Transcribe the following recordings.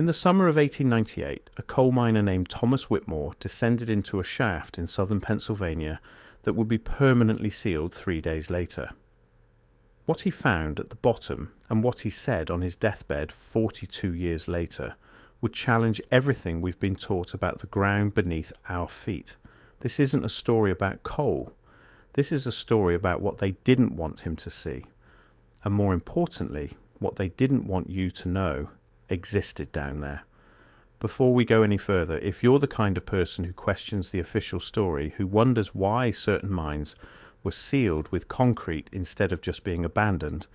In the summer of 1898, a coal miner named Thomas Whitmore descended into a shaft in southern Pennsylvania that would be permanently sealed 3 days later. What he found at the bottom, and what he said on his deathbed 42 years later, would challenge everything we've been taught about the ground beneath our feet. This isn't a story about coal. This is a story about what they didn't want him to see, and more importantly, what they didn't want you to know existed down there. Before we go any further, if you're the kind of person who questions the official story, who wonders why certain mines were sealed with concrete instead of just being abandoned,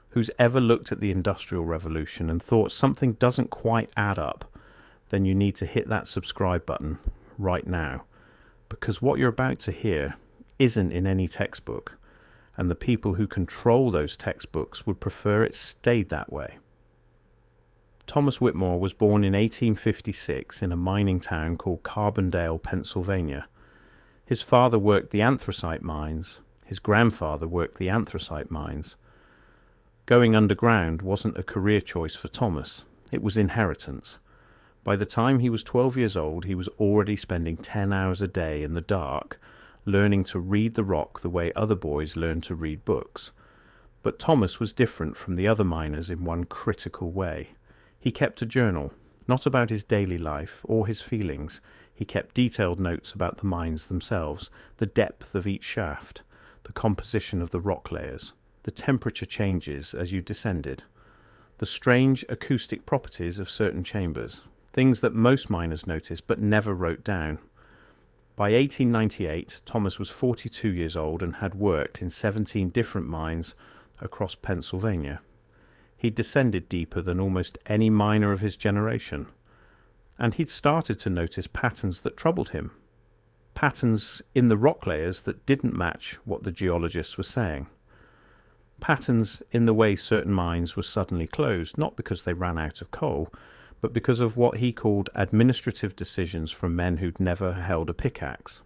who's ever looked at the Industrial Revolution and thought something doesn't quite add up, then you need to hit that subscribe button right now, because what you're about to hear isn't in any textbook, and the people who control those textbooks would prefer it stayed that way. Thomas Whitmore was born in 1856 in a mining town called Carbondale, Pennsylvania. His father worked the anthracite mines. His grandfather worked the anthracite mines. Going underground wasn't a career choice for Thomas. It was inheritance. By the time he was 12 years old, he was already spending 10 hours a day in the dark, learning to read the rock the way other boys learned to read books. But Thomas was different from the other miners in one critical way. He kept a journal, not about his daily life or his feelings. He kept detailed notes about the mines themselves, the depth of each shaft, the composition of the rock layers, the temperature changes as you descended, the strange acoustic properties of certain chambers, things that most miners noticed but never wrote down. By 1898, Thomas was 42 years old and had worked in 17 different mines across Pennsylvania. He'd descended deeper than almost any miner of his generation, and he'd started to notice patterns that troubled him, patterns in the rock layers that didn't match what the geologists were saying, patterns in the way certain mines were suddenly closed, not because they ran out of coal, but because of what he called administrative decisions from men who'd never held a pickaxe.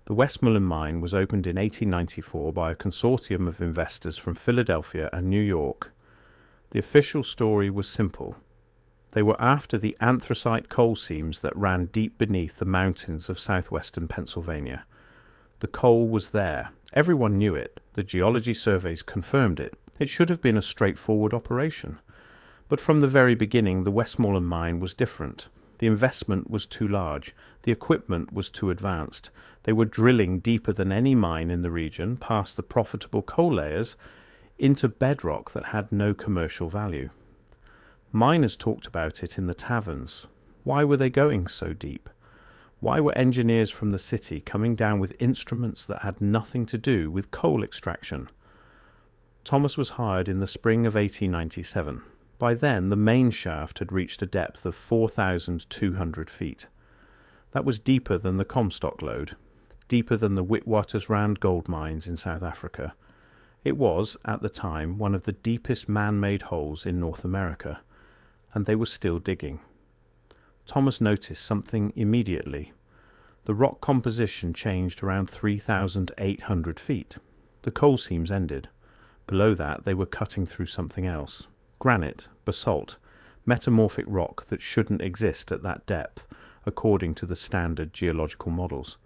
The West Mullen mine was opened in 1894 by a consortium of investors from Philadelphia and New York. The official story was simple. They were after the anthracite coal seams that ran deep beneath the mountains of southwestern Pennsylvania. The coal was there. Everyone knew it. The geology surveys confirmed it. It should have been a straightforward operation. But from the very beginning, the West Mullen mine was different. The investment was too large. The equipment was too advanced. They were drilling deeper than any mine in the region, past the profitable coal layers, into bedrock that had no commercial value. Miners talked about it in the taverns. Why were they going so deep? Why were engineers from the city coming down with instruments that had nothing to do with coal extraction? Thomas was hired in the spring of 1897. By then, the main shaft had reached a depth of 4,200 feet. That was deeper than the Comstock lode, deeper than the Witwatersrand gold mines in South Africa. It was, at the time, one of the deepest man-made holes in North America, and they were still digging. Thomas noticed something immediately. The rock composition changed around 3,800 feet. The coal seams ended. Below that, they were cutting through something else. Granite, basalt, metamorphic rock that shouldn't exist at that depth, according to the standard geological models.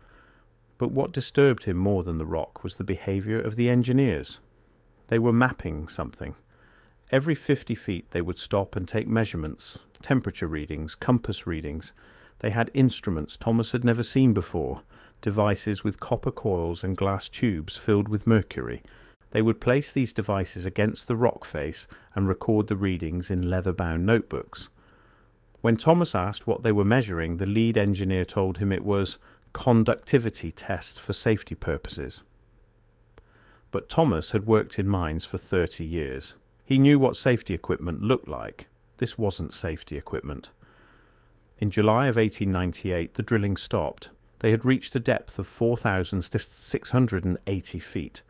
But what disturbed him more than the rock was the behavior of the engineers. They were mapping something. Every 50 feet they would stop and take measurements, temperature readings, compass readings. They had instruments Thomas had never seen before, devices with copper coils and glass tubes filled with mercury. They would place these devices against the rock face and record the readings in leather-bound notebooks. When Thomas asked what they were measuring, the lead engineer told him it was conductivity test for safety purposes. But Thomas had worked in mines for 30 years. He knew what safety equipment looked like. This wasn't safety equipment. In July of 1898, the drilling stopped. They had reached a depth of 4,680 feet.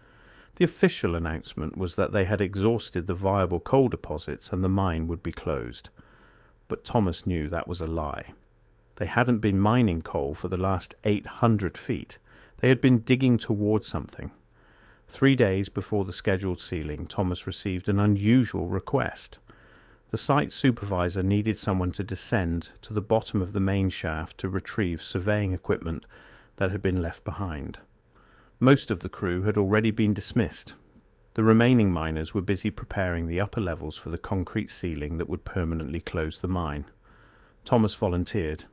The official announcement was that they had exhausted the viable coal deposits and the mine would be closed. But Thomas knew that was a lie. They hadn't been mining coal for the last 800 feet. They had been digging towards something. 3 days before the scheduled sealing, Thomas received an unusual request. The site supervisor needed someone to descend to the bottom of the main shaft to retrieve surveying equipment that had been left behind. Most of the crew had already been dismissed. The remaining miners were busy preparing the upper levels for the concrete ceiling that would permanently close the mine. Thomas volunteered.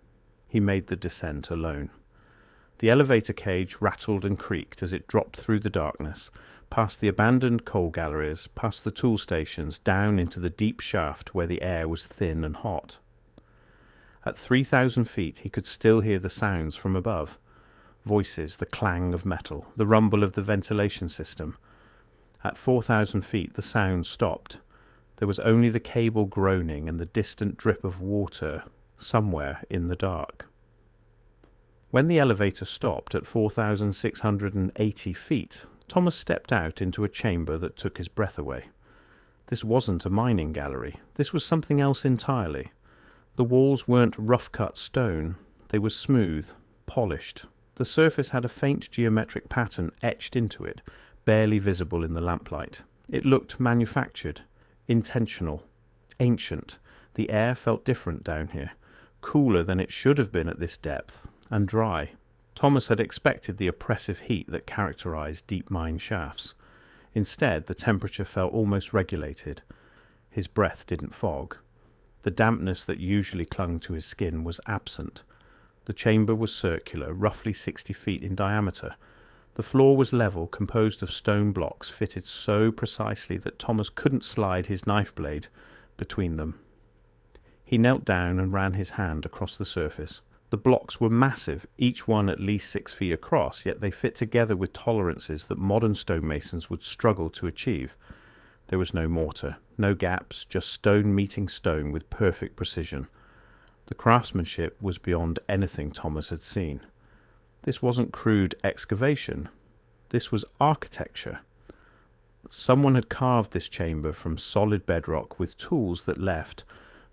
He made the descent alone. The elevator cage rattled and creaked as it dropped through the darkness, past the abandoned coal galleries, past the tool stations, down into the deep shaft where the air was thin and hot. At 3,000 feet he could still hear the sounds from above. Voices, the clang of metal, the rumble of the ventilation system. At 4,000 feet the sound stopped. There was only the cable groaning and the distant drip of water somewhere in the dark. When the elevator stopped at 4,680 feet, Thomas stepped out into a chamber that took his breath away. This wasn't a mining gallery. This was something else entirely. The walls weren't rough-cut stone. They were smooth, polished. The surface had a faint geometric pattern etched into it, barely visible in the lamplight. It looked manufactured, intentional, ancient. The air felt different down here, cooler than it should have been at this depth, and dry. Thomas had expected the oppressive heat that characterized deep mine shafts. Instead, the temperature felt almost regulated. His breath didn't fog. The dampness that usually clung to his skin was absent. The chamber was circular, roughly 60 feet in diameter. The floor was level, composed of stone blocks fitted so precisely that Thomas couldn't slide his knife blade between them. He knelt down and ran his hand across the surface. The blocks were massive, each one at least 6 feet across, yet they fit together with tolerances that modern stonemasons would struggle to achieve. There was no mortar, no gaps, just stone meeting stone with perfect precision. The craftsmanship was beyond anything Thomas had seen. This wasn't crude excavation. This was architecture. Someone had carved this chamber from solid bedrock with tools that left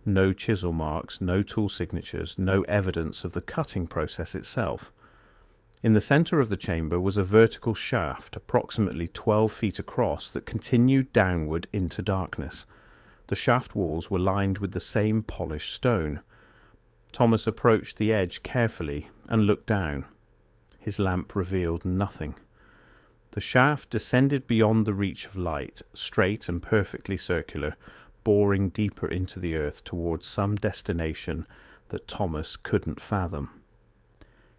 no chisel marks, no tool signatures, no evidence of the cutting process itself. In the center of the chamber was a vertical shaft approximately 12 feet across that continued downward into darkness. The shaft walls were lined with the same polished stone. Thomas approached the edge carefully and looked down. His lamp revealed nothing. The shaft descended beyond the reach of light, straight and perfectly circular, boring deeper into the earth towards some destination that Thomas couldn't fathom.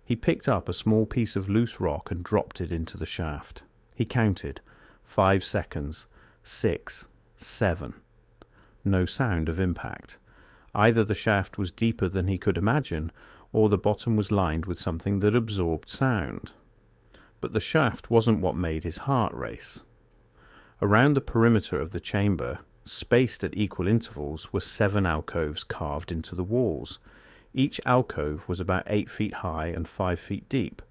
He picked up a small piece of loose rock and dropped it into the shaft. He counted. 5 seconds. 6. 7. No sound of impact. Either the shaft was deeper than he could imagine, or the bottom was lined with something that absorbed sound. But the shaft wasn't what made his heart race. Around the perimeter of the chamber, spaced at equal intervals, were 7 alcoves carved into the walls. Each alcove was about 8 feet high and 5 feet deep.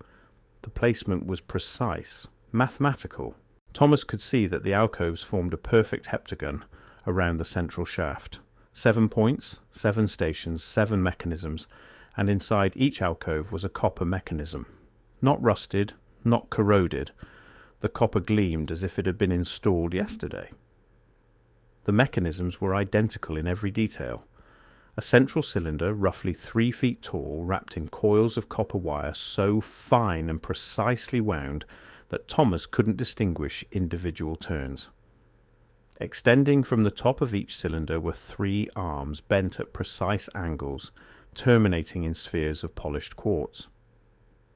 The placement was precise, mathematical. Thomas could see that the alcoves formed a perfect heptagon around the central shaft. 7 points, 7 stations, 7 mechanisms, and inside each alcove was a copper mechanism. Not rusted, not corroded. The copper gleamed as if it had been installed yesterday. The mechanisms were identical in every detail. A central cylinder, roughly 3 feet tall, wrapped in coils of copper wire so fine and precisely wound that Thomas couldn't distinguish individual turns. Extending from the top of each cylinder were 3 arms bent at precise angles, terminating in spheres of polished quartz.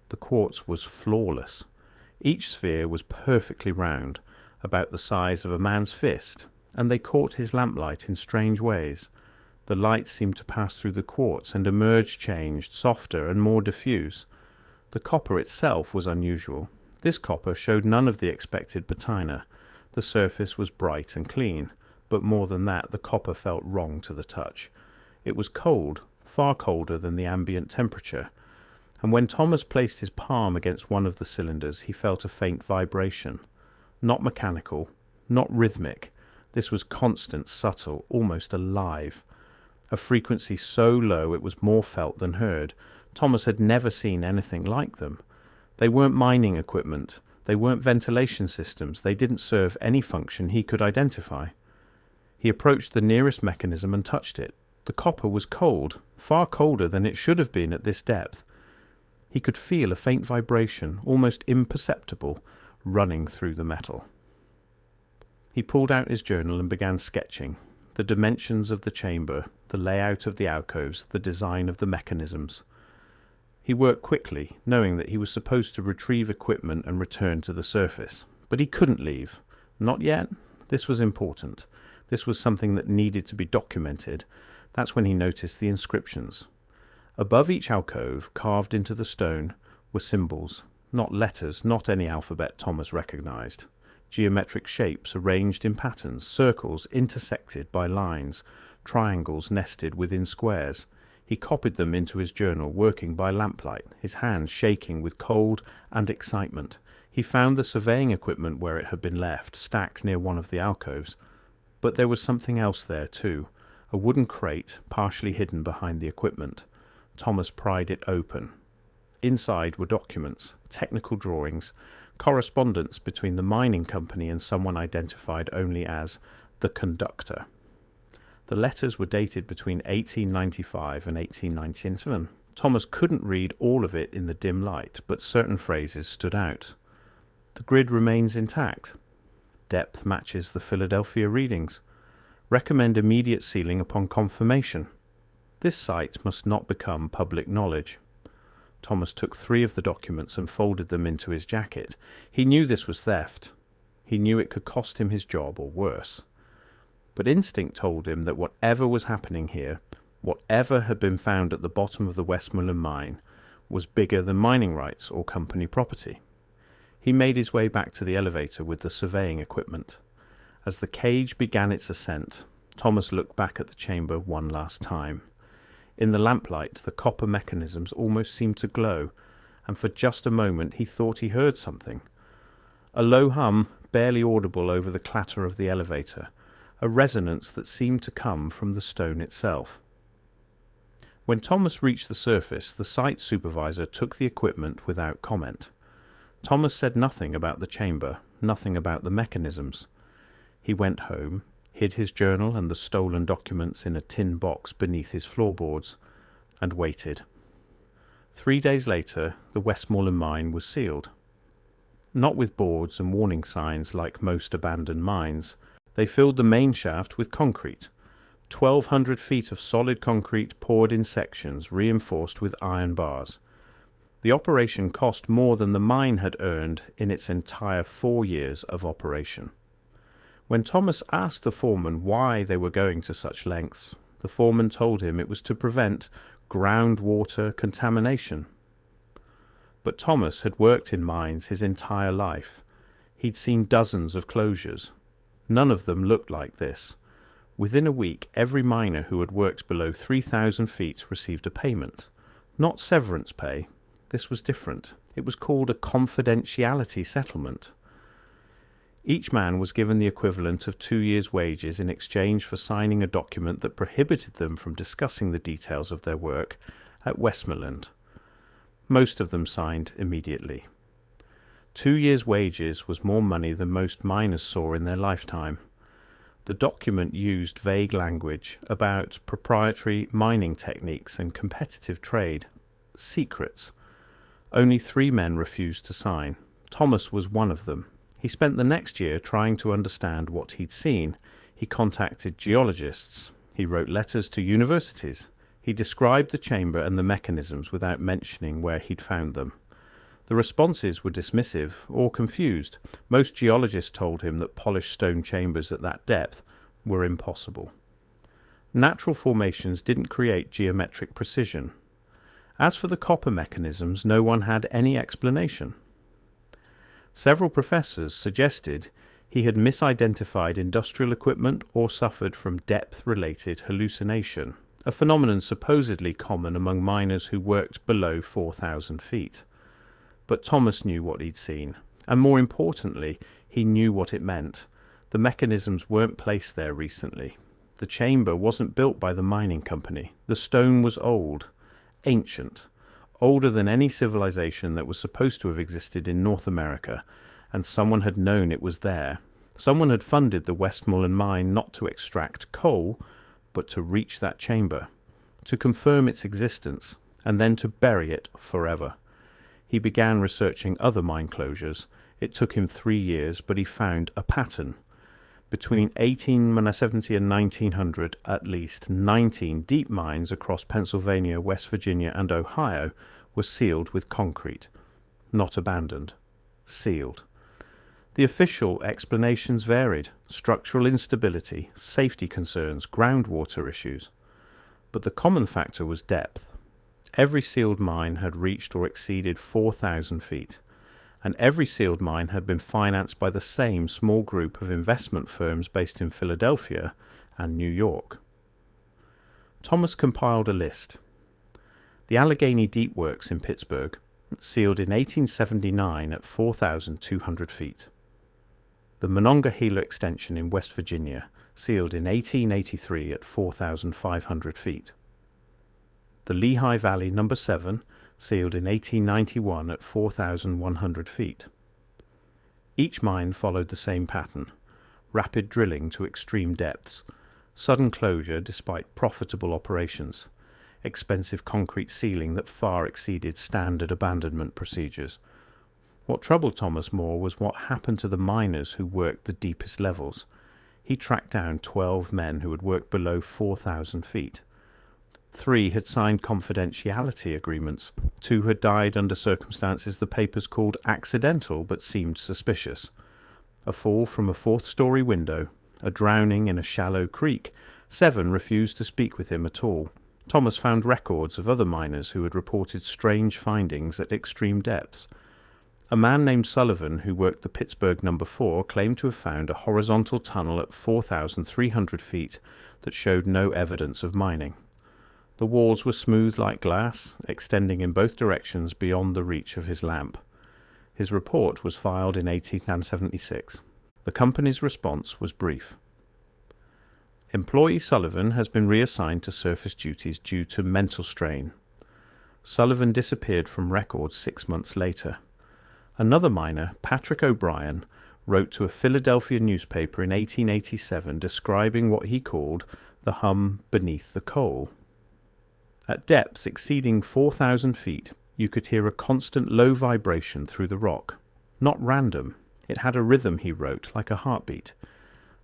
The quartz was flawless. Each sphere was perfectly round, about the size of a man's fist, and they caught his lamplight in strange ways. The light seemed to pass through the quartz and emerge changed, softer and more diffuse. The copper itself was unusual. This copper showed none of the expected patina. The surface was bright and clean, but more than that, the copper felt wrong to the touch. It was cold, far colder than the ambient temperature, and when Thomas placed his palm against one of the cylinders, he felt a faint vibration. Not mechanical, not rhythmic. This was constant, subtle, almost alive. A frequency so low it was more felt than heard. Thomas had never seen anything like them. They weren't mining equipment. They weren't ventilation systems. They didn't serve any function he could identify. He approached the nearest mechanism and touched it. The copper was cold, far colder than it should have been at this depth. He could feel a faint vibration, almost imperceptible, running through the metal. He pulled out his journal and began sketching the dimensions of the chamber, the layout of the alcoves, the design of the mechanisms. He worked quickly, knowing that he was supposed to retrieve equipment and return to the surface. But he couldn't leave. Not yet. This was important. This was something that needed to be documented. That's when he noticed the inscriptions. Above each alcove, carved into the stone, were symbols, not letters, not any alphabet Thomas recognized. Geometric shapes arranged in patterns, circles intersected by lines, triangles nested within squares. He copied them into his journal, working by lamplight, his hands shaking with cold and excitement. He found the surveying equipment where it had been left, stacked near one of the alcoves. But there was something else there too, a wooden crate partially hidden behind the equipment. Thomas pried it open. Inside were documents, technical drawings, correspondence between the mining company and someone identified only as the conductor. The letters were dated between 1895 and 1897. Thomas couldn't read all of it in the dim light, but certain phrases stood out. The grid remains intact. Depth matches the Philadelphia readings. Recommend immediate sealing upon confirmation. This site must not become public knowledge. Thomas took 3 of the documents and folded them into his jacket. He knew this was theft. He knew it could cost him his job or worse. But instinct told him that whatever was happening here, whatever had been found at the bottom of the West Mullen mine, was bigger than mining rights or company property. He made his way back to the elevator with the surveying equipment. As the cage began its ascent, Thomas looked back at the chamber one last time. In the lamplight, the copper mechanisms almost seemed to glow, and for just a moment he thought he heard something. A low hum, barely audible over the clatter of the elevator, a resonance that seemed to come from the stone itself. When Thomas reached the surface, the site supervisor took the equipment without comment. Thomas said nothing about the chamber, nothing about the mechanisms. He went home, hid his journal and the stolen documents in a tin box beneath his floorboards, and waited. 3 days later, the West Mullen mine was sealed. Not with boards and warning signs like most abandoned mines. They filled the main shaft with concrete. 1,200 feet of solid concrete poured in sections, reinforced with iron bars. The operation cost more than the mine had earned in its entire 4 years of operation. When Thomas asked the foreman why they were going to such lengths, the foreman told him it was to prevent groundwater contamination. But Thomas had worked in mines his entire life. He'd seen dozens of closures. None of them looked like this. Within a week, every miner who had worked below 3,000 feet received a payment. Not severance pay. This was different. It was called a confidentiality settlement. Each man was given the equivalent of 2 years' wages in exchange for signing a document that prohibited them from discussing the details of their work at West Mullen. Most of them signed immediately. 2 years' wages was more money than most miners saw in their lifetime. The document used vague language about proprietary mining techniques and competitive trade. Secrets. Only 3 men refused to sign. Thomas was one of them. He spent the next year trying to understand what he'd seen. He contacted geologists. He wrote letters to universities. He described the chamber and the mechanisms without mentioning where he'd found them. The responses were dismissive or confused. Most geologists told him that polished stone chambers at that depth were impossible. Natural formations didn't create geometric precision. As for the copper mechanisms, no one had any explanation. Several professors suggested he had misidentified industrial equipment or suffered from depth-related hallucination, a phenomenon supposedly common among miners who worked below 4,000 feet. But Thomas knew what he'd seen, and more importantly, he knew what it meant. The mechanisms weren't placed there recently. The chamber wasn't built by the mining company. The stone was old, ancient, older than any civilization that was supposed to have existed in North America, and someone had known it was there. Someone had funded the West Mullen mine not to extract coal, but to reach that chamber, to confirm its existence, and then to bury it forever. He began researching other mine closures. It took him 3 years, but he found a pattern. Between 1870 and 1900, at least 19 deep mines across Pennsylvania, West Virginia, and Ohio were sealed with concrete. Not abandoned. Sealed. The official explanations varied: structural instability, safety concerns, groundwater issues. But the common factor was depth. Every sealed mine had reached or exceeded 4,000 feet, and every sealed mine had been financed by the same small group of investment firms based in Philadelphia and New York. Thomas compiled a list. The Allegheny Deep Works in Pittsburgh, sealed in 1879 at 4,200 feet. The Monongahela Extension in West Virginia, sealed in 1883 at 4,500 feet. The Lehigh Valley No. 7, sealed in 1891 at 4,100 feet. Each mine followed the same pattern: rapid drilling to extreme depths, sudden closure despite profitable operations, expensive concrete sealing that far exceeded standard abandonment procedures. What troubled Thomas more was what happened to the miners who worked the deepest levels. He tracked down 12 men who had worked below 4,000 feet. 3 had signed confidentiality agreements. 2 had died under circumstances the papers called accidental but seemed suspicious. A fall from a 4th-story window, a drowning in a shallow creek. 7 refused to speak with him at all. Thomas found records of other miners who had reported strange findings at extreme depths. A man named Sullivan, who worked the Pittsburgh No. 4, claimed to have found a horizontal tunnel at 4,300 feet that showed no evidence of mining. The walls were smooth like glass, extending in both directions beyond the reach of his lamp. His report was filed in 1876. The company's response was brief. Employee Sullivan has been reassigned to surface duties due to mental strain. Sullivan disappeared from records 6 months later. Another miner, Patrick O'Brien, wrote to a Philadelphia newspaper in 1887 describing what he called the hum beneath the coal. At depths exceeding 4,000 feet, you could hear a constant low vibration through the rock. Not random. It had a rhythm, he wrote, like a heartbeat.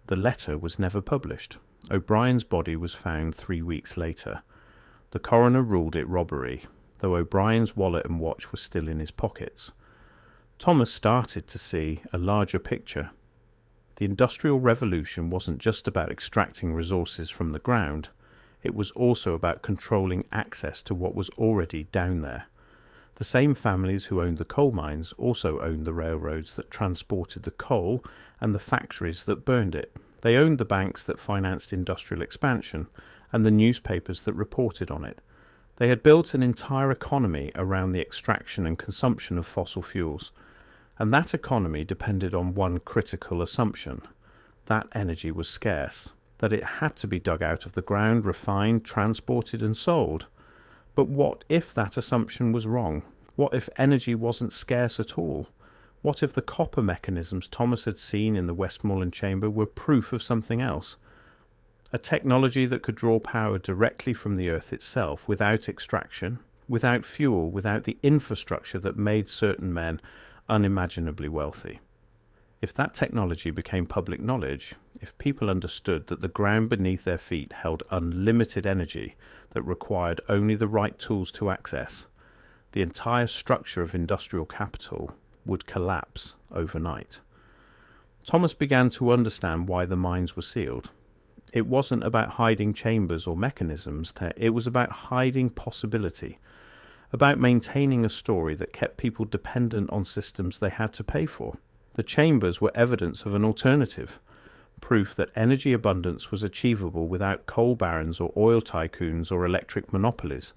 The letter was never published. O'Brien's body was found 3 weeks later. The coroner ruled it robbery, though O'Brien's wallet and watch were still in his pockets. Thomas started to see a larger picture. The Industrial Revolution wasn't just about extracting resources from the ground. It was also about controlling access to what was already down there. The same families who owned the coal mines also owned the railroads that transported the coal and the factories that burned it. They owned the banks that financed industrial expansion and the newspapers that reported on it. They had built an entire economy around the extraction and consumption of fossil fuels. And that economy depended on one critical assumption: that energy was scarce, that it had to be dug out of the ground, refined, transported, and sold. But what if that assumption was wrong? What if energy wasn't scarce at all? What if the copper mechanisms Thomas had seen in the West Mullen chamber were proof of something else? A technology that could draw power directly from the earth itself, without extraction, without fuel, without the infrastructure that made certain men unimaginably wealthy. If that technology became public knowledge, if people understood that the ground beneath their feet held unlimited energy that required only the right tools to access, the entire structure of industrial capital would collapse overnight. Thomas began to understand why the mines were sealed. It wasn't about hiding chambers or mechanisms, it was about hiding possibility, about maintaining a story that kept people dependent on systems they had to pay for. The chambers were evidence of an alternative, proof that energy abundance was achievable without coal barons or oil tycoons or electric monopolies.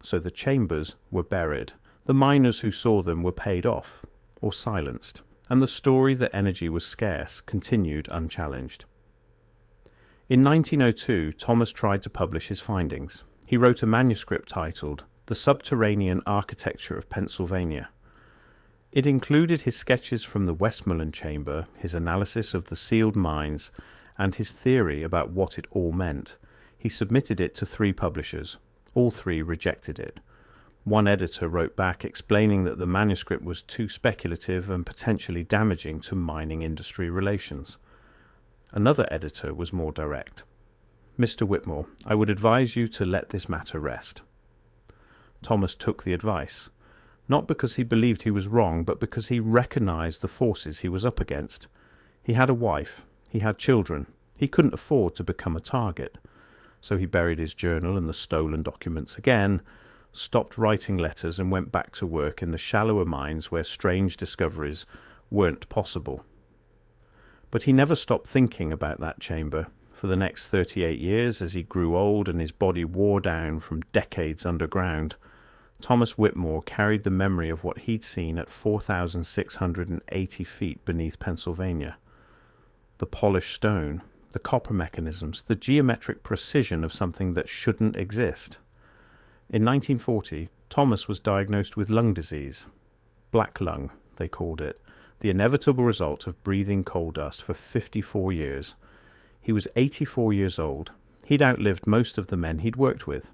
So the chambers were buried. The miners who saw them were paid off or silenced, and the story that energy was scarce continued unchallenged. In 1902, Thomas tried to publish his findings. He wrote a manuscript titled The Subterranean Architecture of Pennsylvania. It included his sketches from the West Mullen chamber, his analysis of the sealed mines, and his theory about what it all meant. He submitted it to 3 publishers. All 3 rejected it. One editor wrote back explaining that the manuscript was too speculative and potentially damaging to mining industry relations. Another editor was more direct. "Mr. Whitmore, I would advise you to let this matter rest." Thomas took the advice, not because he believed he was wrong, but because he recognized the forces he was up against. He had a wife, he had children, he couldn't afford to become a target. So he buried his journal and the stolen documents again, stopped writing letters, and went back to work in the shallower mines where strange discoveries weren't possible. But he never stopped thinking about that chamber. For the next 38 years, as he grew old and his body wore down from decades underground, Thomas Whitmore carried the memory of what he'd seen at 4,680 feet beneath Pennsylvania. The polished stone, the copper mechanisms, the geometric precision of something that shouldn't exist. In 1940, Thomas was diagnosed with lung disease. Black lung, they called it, the inevitable result of breathing coal dust for 54 years. He was 84 years old. He'd outlived most of the men he'd worked with.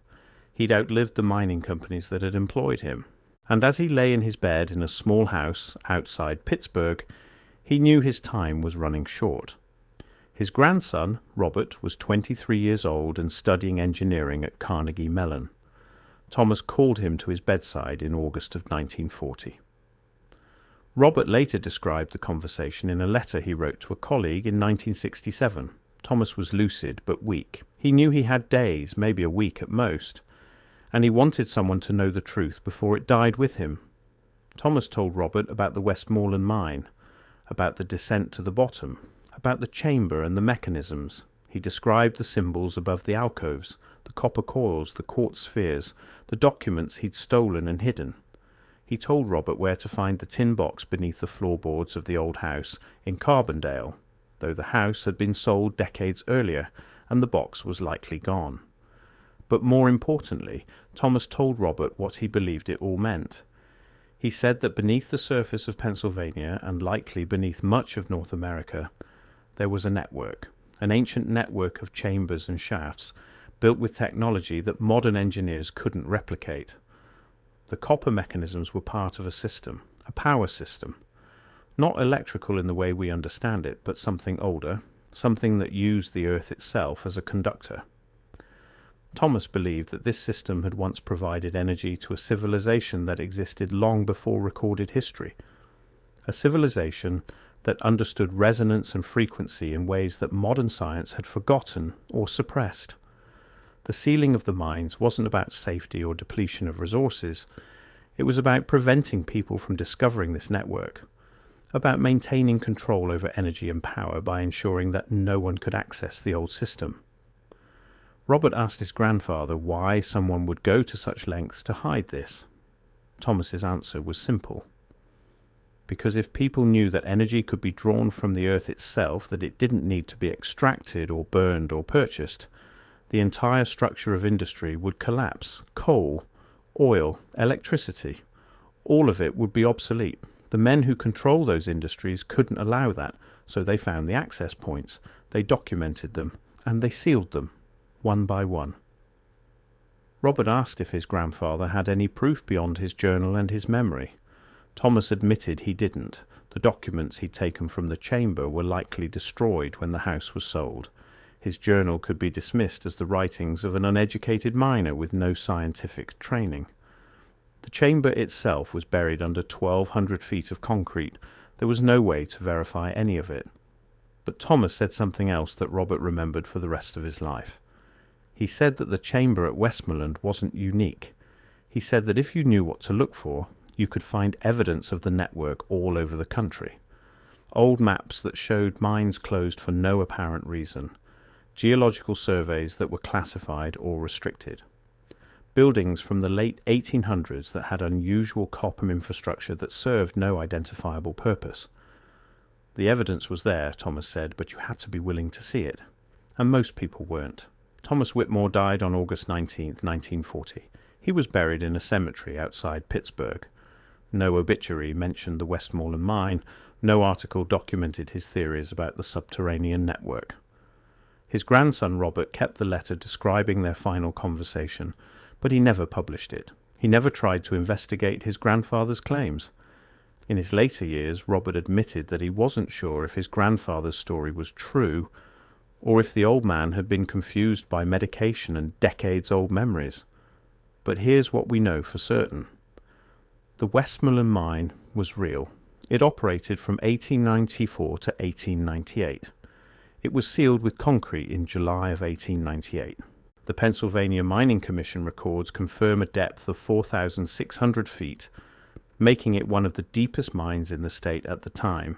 He'd outlived the mining companies that had employed him. And as he lay in his bed in a small house outside Pittsburgh, he knew his time was running short. His grandson, Robert, was 23 years old and studying engineering at Carnegie Mellon. Thomas called him to his bedside in August of 1940. Robert later described the conversation in a letter he wrote to a colleague in 1967. Thomas was lucid but weak. He knew he had days, maybe a week at most, and he wanted someone to know the truth before it died with him. Thomas told Robert about the West Mullen mine, about the descent to the bottom, about the chamber and the mechanisms. He described the symbols above the alcoves, the copper coils, the quartz spheres, the documents he'd stolen and hidden. He told Robert where to find the tin box beneath the floorboards of the old house in Carbondale, though the house had been sold decades earlier and the box was likely gone. But more importantly, Thomas told Robert what he believed it all meant. He said that beneath the surface of Pennsylvania, and likely beneath much of North America, there was a network, an ancient network of chambers and shafts, built with technology that modern engineers couldn't replicate. The copper mechanisms were part of a system, a power system. Not electrical in the way we understand it, but something older, something that used the earth itself as a conductor. Thomas believed that this system had once provided energy to a civilization that existed long before recorded history, a civilization that understood resonance and frequency in ways that modern science had forgotten or suppressed. The sealing of the mines wasn't about safety or depletion of resources. It was about preventing people from discovering this network, about maintaining control over energy and power by ensuring that no one could access the old system. Robert asked his grandfather why someone would go to such lengths to hide this. Thomas's answer was simple. Because if people knew that energy could be drawn from the earth itself, that it didn't need to be extracted or burned or purchased, the entire structure of industry would collapse. Coal, oil, electricity, all of it would be obsolete. The men who control those industries couldn't allow that, so they found the access points, they documented them, and they sealed them, one by one. Robert asked if his grandfather had any proof beyond his journal and his memory. Thomas admitted he didn't. The documents he'd taken from the chamber were likely destroyed when the house was sold. His journal could be dismissed as the writings of an uneducated miner with no scientific training. The chamber itself was buried under 1,200 feet of concrete. There was no way to verify any of it. But Thomas said something else that Robert remembered for the rest of his life. He said that the chamber at West Mullen wasn't unique. He said that if you knew what to look for, you could find evidence of the network all over the country. Old maps that showed mines closed for no apparent reason. Geological surveys that were classified or restricted. Buildings from the late 1800s that had unusual copper infrastructure that served no identifiable purpose. The evidence was there, Thomas said, but you had to be willing to see it. And most people weren't. Thomas Whitmore died on August 19, 1940. He was buried in a cemetery outside Pittsburgh. No obituary mentioned the West Mullen mine. No article documented his theories about the subterranean network. His grandson Robert kept the letter describing their final conversation, but he never published it. He never tried to investigate his grandfather's claims. In his later years, Robert admitted that he wasn't sure if his grandfather's story was true, or if the old man had been confused by medication and decades-old memories. But here's what we know for certain. The West Mullen mine was real. It operated from 1894 to 1898. It was sealed with concrete in July of 1898. The Pennsylvania Mining Commission records confirm a depth of 4,600 feet, making it one of the deepest mines in the state at the time,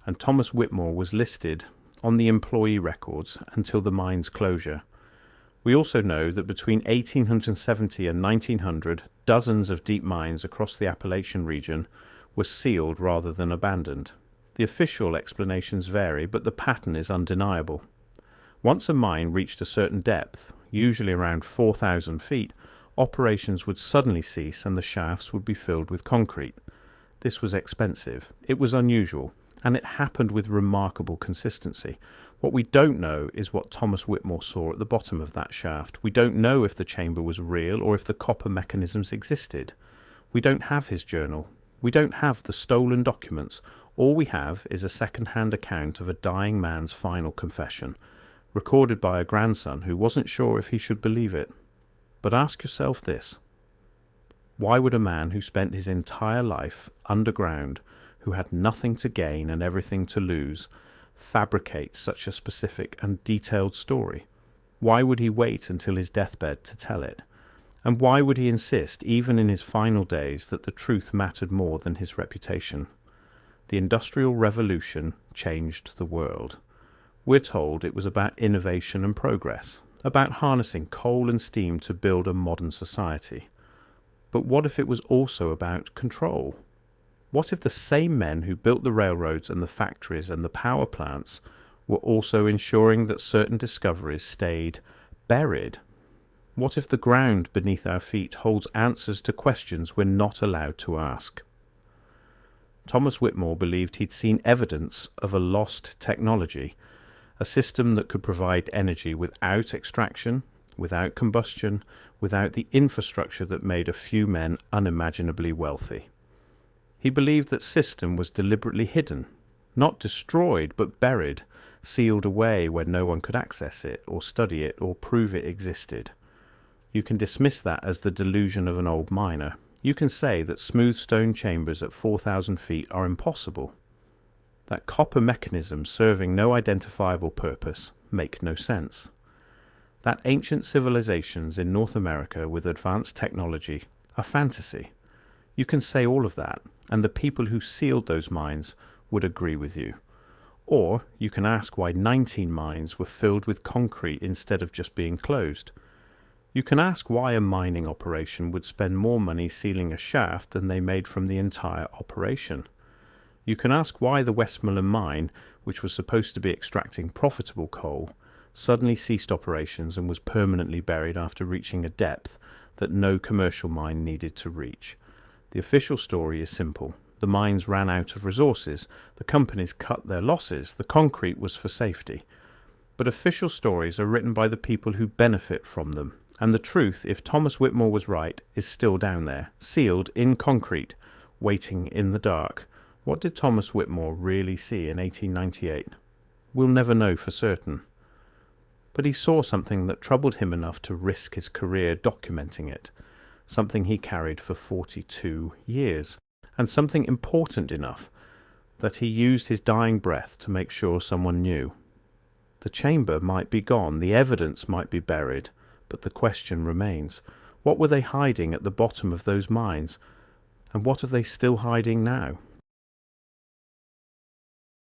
and Thomas Whitmore was listed on the employee records until the mine's closure. We also know that between 1870 and 1900, dozens of deep mines across the Appalachian region were sealed rather than abandoned. The official explanations vary, but the pattern is undeniable. Once a mine reached a certain depth, usually around 4,000 feet, operations would suddenly cease and the shafts would be filled with concrete. This was expensive, it was unusual, and it happened with remarkable consistency. What we don't know is what Thomas Whitmore saw at the bottom of that shaft. We don't know if the chamber was real or if the copper mechanisms existed. We don't have his journal. We don't have the stolen documents. All we have is a second-hand account of a dying man's final confession, recorded by a grandson who wasn't sure if he should believe it. But ask yourself this. Why would a man who spent his entire life underground, who had nothing to gain and everything to lose, fabricate such a specific and detailed story? Why would he wait until his deathbed to tell it? And why would he insist, even in his final days, that the truth mattered more than his reputation? The Industrial Revolution changed the world. We're told it was about innovation and progress, about harnessing coal and steam to build a modern society. But what if it was also about control? What if the same men who built the railroads and the factories and the power plants were also ensuring that certain discoveries stayed buried? What if the ground beneath our feet holds answers to questions we're not allowed to ask? Thomas Whitmore believed he'd seen evidence of a lost technology, a system that could provide energy without extraction, without combustion, without the infrastructure that made a few men unimaginably wealthy. He believed that system was deliberately hidden, not destroyed but buried, sealed away where no one could access it or study it or prove it existed. You can dismiss that as the delusion of an old miner. You can say that smooth stone chambers at 4,000 feet are impossible, that copper mechanisms serving no identifiable purpose make no sense, that ancient civilizations in North America with advanced technology are fantasy. You can say all of that, and the people who sealed those mines would agree with you. Or you can ask why 19 mines were filled with concrete instead of just being closed. You can ask why a mining operation would spend more money sealing a shaft than they made from the entire operation. You can ask why the West Mullen mine, which was supposed to be extracting profitable coal, suddenly ceased operations and was permanently buried after reaching a depth that no commercial mine needed to reach. The official story is simple. The mines ran out of resources, the companies cut their losses, the concrete was for safety. But official stories are written by the people who benefit from them. And the truth, if Thomas Whitmore was right, is still down there, sealed in concrete, waiting in the dark. What did Thomas Whitmore really see in 1898? We'll never know for certain. But he saw something that troubled him enough to risk his career documenting it, something he carried for 42 years, and something important enough that he used his dying breath to make sure someone knew. The chamber might be gone, the evidence might be buried, but the question remains, what were they hiding at the bottom of those mines? And what are they still hiding now?